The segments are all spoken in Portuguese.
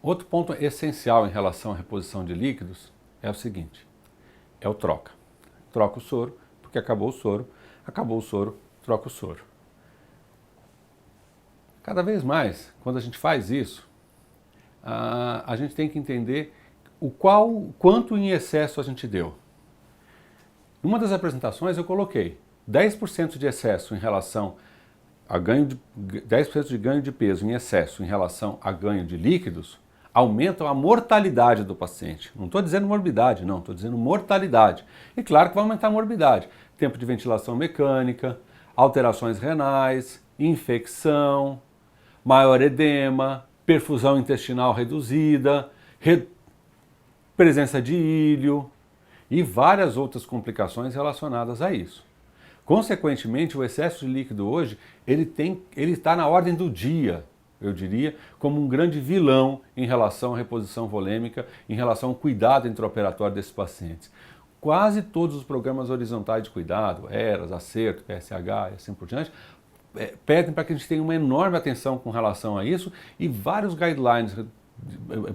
Outro ponto essencial em relação à reposição de líquidos é o seguinte, é o troca. Troca o soro, porque acabou o soro, troca o soro. Cada vez mais, quando a gente faz isso, a gente tem que entender quanto em excesso a gente deu. Numa das apresentações eu coloquei 10% de excesso em relação a 10% de ganho de peso em excesso em relação a ganho de líquidos, aumentam a mortalidade do paciente. Não estou dizendo morbidade, não, estou dizendo mortalidade. E claro que vai aumentar a morbidade. Tempo de ventilação mecânica, alterações renais, infecção, maior edema, perfusão intestinal reduzida, presença de íleo e várias outras complicações relacionadas a isso. Consequentemente, o excesso de líquido hoje, ele está na ordem do dia, eu diria, como um grande vilão em relação à reposição volêmica, em relação ao cuidado intraoperatório desses pacientes. Quase todos os programas horizontais de cuidado, ERAS, ACERTO, PSH e assim por diante, pedem para que a gente tenha uma enorme atenção com relação a isso e vários guidelines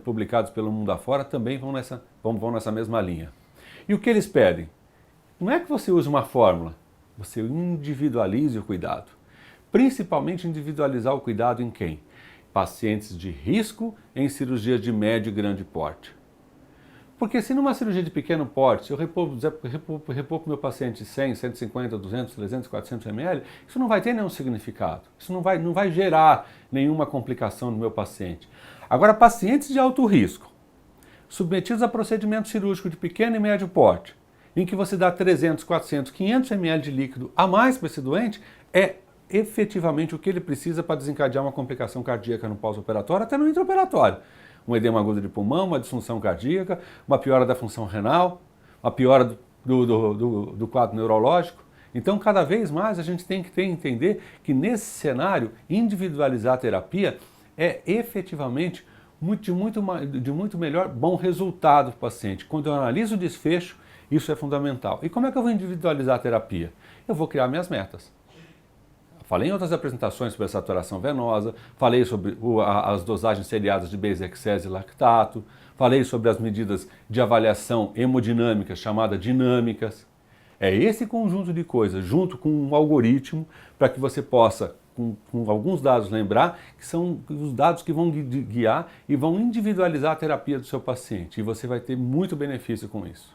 publicados pelo mundo afora também vão nessa mesma linha. E o que eles pedem? Não é que você use uma fórmula, você individualize o cuidado. Principalmente individualizar o cuidado em quem? Pacientes de risco em cirurgias de médio e grande porte. Porque se numa cirurgia de pequeno porte, se eu repor para o meu paciente 100, 150, 200, 300, 400 ml, isso não vai ter nenhum significado. Isso não vai gerar nenhuma complicação no meu paciente. Agora, pacientes de alto risco, submetidos a procedimento cirúrgico de pequeno e médio porte, em que você dá 300, 400, 500 ml de líquido a mais para esse doente, é efetivamente o que ele precisa para desencadear uma complicação cardíaca no pós-operatório, até no intraoperatório. Um edema agudo de pulmão, uma disfunção cardíaca, uma piora da função renal, uma piora do quadro neurológico. Então, cada vez mais a gente tem que entender que nesse cenário, individualizar a terapia é efetivamente de muito melhor bom resultado para o paciente. Quando eu analiso o desfecho, isso é fundamental. E como é que eu vou individualizar a terapia? Eu vou criar minhas metas. Falei em outras apresentações sobre a saturação venosa, falei sobre as dosagens seriadas de Basexcess e lactato, falei sobre as medidas de avaliação hemodinâmica, chamadas dinâmicas. É esse conjunto de coisas, junto com um algoritmo, para que você possa, com alguns dados, lembrar que são os dados que vão guiar e vão individualizar a terapia do seu paciente. E você vai ter muito benefício com isso.